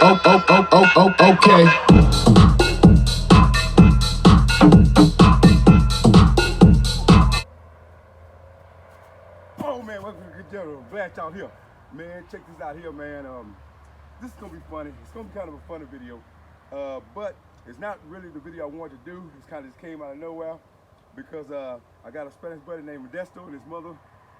Okay. Oh man, welcome to the Good General. Glad y'all here. Man, check this out here, man. This is gonna be funny. It's gonna be kind of a funny video. But it's not really the video I wanted to do. It kind of just came out of nowhere because I got a Spanish buddy named Modesto and his mother.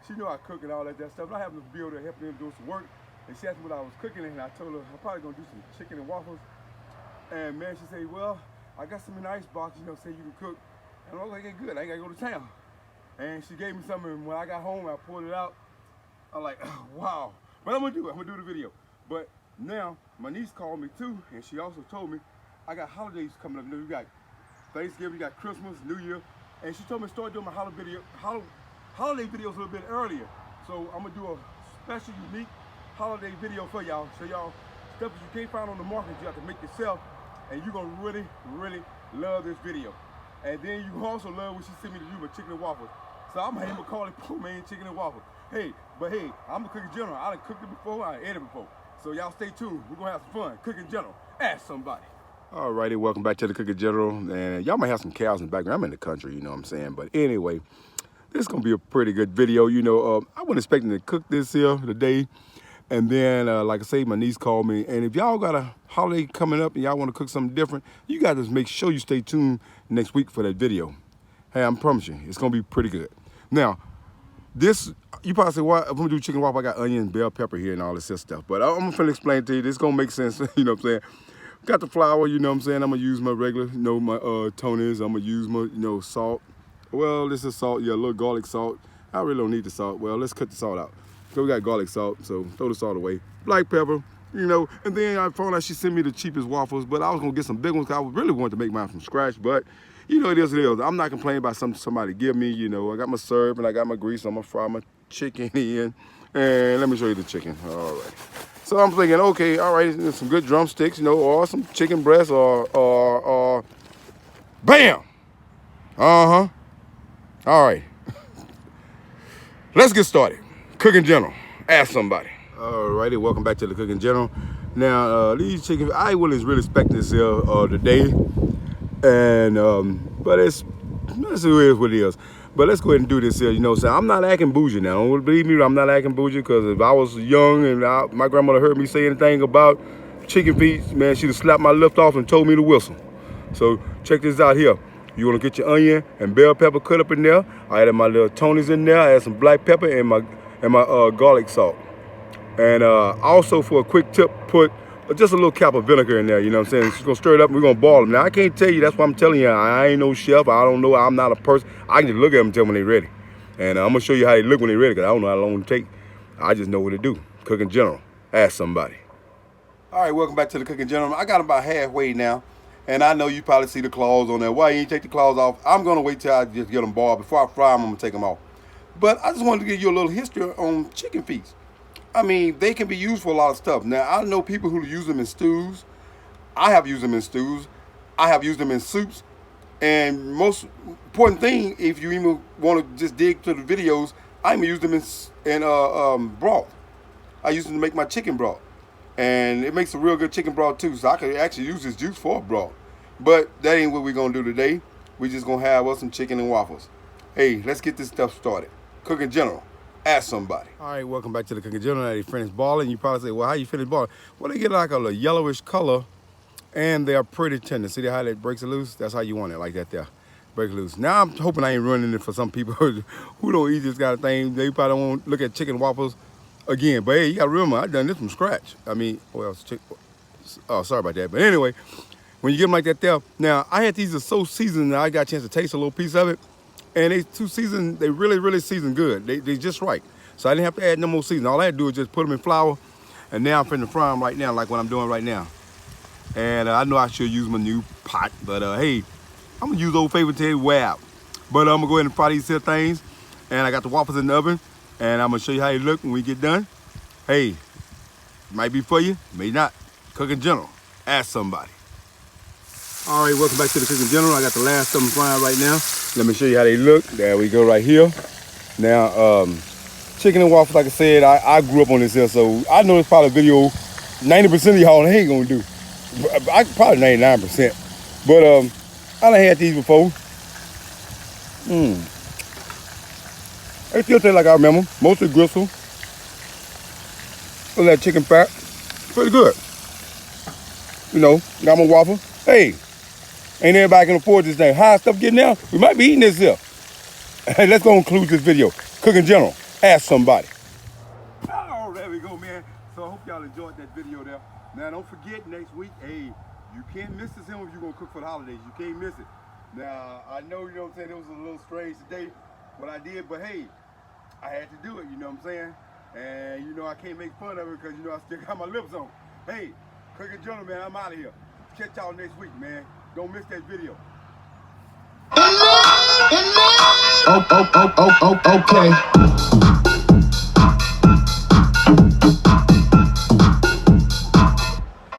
She knew I cook and all that stuff. And I happened to be able to help them do some work. And she asked me what I was cooking, and I told her I'm probably gonna do some chicken and waffles. And man, she said, well, I got some in the ice box, you know, say you can cook. And I was like, hey, good, I ain't gotta go to town. And she gave me something, and when I got home, I pulled it out. I'm like, oh, wow. But I'm gonna do the video. But now, my niece called me too, and she also told me, I got holidays coming up. You know, you got Thanksgiving, you got Christmas, New Year. And she told me to start doing my holiday videos a little bit earlier. So I'm gonna do a special, unique holiday video for y'all. So y'all, stuff that you can't find on the market, you have to make yourself, and you're gonna really, really love this video. And then you also love what she sent me to do with chicken and waffles. So I'm gonna call it poor man chicken and waffles. Hey, I'm a cooking general. I done cooked it before, I ate it before. So y'all stay tuned. We're gonna have some fun. Cooking general. Ask somebody. Alrighty, welcome back to the Cooking General. And y'all might have some cows in the background. I'm in the country, you know what I'm saying? But anyway, this is gonna be a pretty good video. You know, I wasn't expecting to cook this here today. And then, like I say, my niece called me. And if y'all got a holiday coming up and y'all want to cook something different, you got to make sure you stay tuned next week for that video. Hey, I promise you, it's going to be pretty good. Now, this, you probably say, well, if I'm going to do chicken waffle, I got onion, bell pepper here and all this stuff. But I'm going to explain it to you. This is going to make sense, you know what I'm saying? Got the flour, you know what I'm saying? I'm going to use my regular, you know, my Tony's. I'm going to use my, you know, salt. Well, this is salt, yeah, a little garlic salt. I really don't need the salt. Well, let's cut the salt out. So we got garlic salt, so throw the salt away. Black pepper, you know, and then I found out she sent me the cheapest waffles, but I was gonna get some big ones because I really wanted to make mine from scratch, but you know, it is what it is. I'm not complaining about something somebody give me, you know. I got my syrup and I got my grease, I'm gonna fry my chicken in, and let me show you the chicken, all right. So I'm thinking, okay, all right, there's some good drumsticks, you know, or some chicken breast, or bam! Uh-huh, all right. Let's get started. Cooking General, ask somebody. Alrighty, welcome back to the Cooking General. Now, these chicken, I wasn't really expecting this here today, and but it's what it is. But let's go ahead and do this here. You know, so I'm not acting bougie now. Don't believe me, I'm not acting bougie because if I was young and my grandmother heard me say anything about chicken feet, man, she'd have slapped my lip off and told me to whistle. So check this out here. You want to get your onion and bell pepper cut up in there. I added my little Tony's in there. I added some black pepper and my garlic salt. And also for a quick tip, put just a little cap of vinegar in there, you know what I'm saying? It's gonna stir it up and we're gonna boil them. Now I can't tell you, that's why I'm telling you, I ain't no chef, I don't know, I'm not a person. I can just look at them and tell them when they're ready. And I'm gonna show you how they look when they're ready, because I don't know how long it take. I just know what to do. Cooking General, ask somebody. All right, welcome back to the Cooking General. I got about halfway now. And I know you probably see the claws on there. Why you ain't take the claws off? I'm gonna wait till I just get them boiled. Before I fry them, I'm gonna take them off. But I just wanted to give you a little history on chicken feet. I mean, they can be used for a lot of stuff. Now, I know people who use them in stews. I have used them in stews. I have used them in soups. And most important thing, if you even want to just dig to the videos, I even use them in broth. I use them to make my chicken broth. And it makes a real good chicken broth too. So I could actually use this juice for a broth. But that ain't what we're going to do today. We're just going to have us some chicken and waffles. Hey, let's get this stuff started. Cooking General, ask somebody. All right, welcome back to the Cooking General. They finished balling. You probably say, well, how you finish balling? Well, they get like a yellowish color, and they are pretty tender. See how that breaks it loose? That's how you want it, like that there. Break it loose. Now, I'm hoping I ain't running it for some people who don't eat this kind of thing. They probably won't look at chicken waffles again. But hey, you got to remember, I done this from scratch. I mean, well, oh, sorry about that. But anyway, when you get them like that there, now, I had these are so seasoned that I got a chance to taste a little piece of it. And they too seasoned, they really, really seasoned good. They just right. So I didn't have to add no more seasoning. All I had to do was just put them in flour. And now I'm finna fry them right now, like what I'm doing right now. And I know I should use my new pot, but hey, I'm gonna use Old Favorite to wow. But I'm gonna go ahead and fry these here things. And I got the waffles in the oven. And I'm gonna show you how they look when we get done. Hey, might be for you, may not. Cooking General, ask somebody. All right, welcome back to the Cooking General. I got the last of them frying right now. Let me show you how they look. There we go right here. Now, chicken and waffles, like I said, I grew up on this here, so I know it's probably a video 90% of y'all ain't gonna do. I probably 99%. But I done had these before. They still taste like I remember. Mostly gristle. Look at that chicken fat. Pretty good. You know, got my waffle. Hey, ain't everybody can afford this thing. High stuff getting now, we might be eating this here. Hey, let's go conclude this video. Cook in general. Ask somebody. Oh, there we go, man. So I hope y'all enjoyed that video there. Now, don't forget next week, hey, you can't miss this if you're going to cook for the holidays. You can't miss it. Now, I know, you know what I'm saying, it was a little strange today, what I did, but hey, I had to do it, you know what I'm saying? And, you know, I can't make fun of it because, you know, I still got my lips on. Hey, cook in general, man, I'm out of here. Catch y'all next week, man. Don't miss that video. Okay.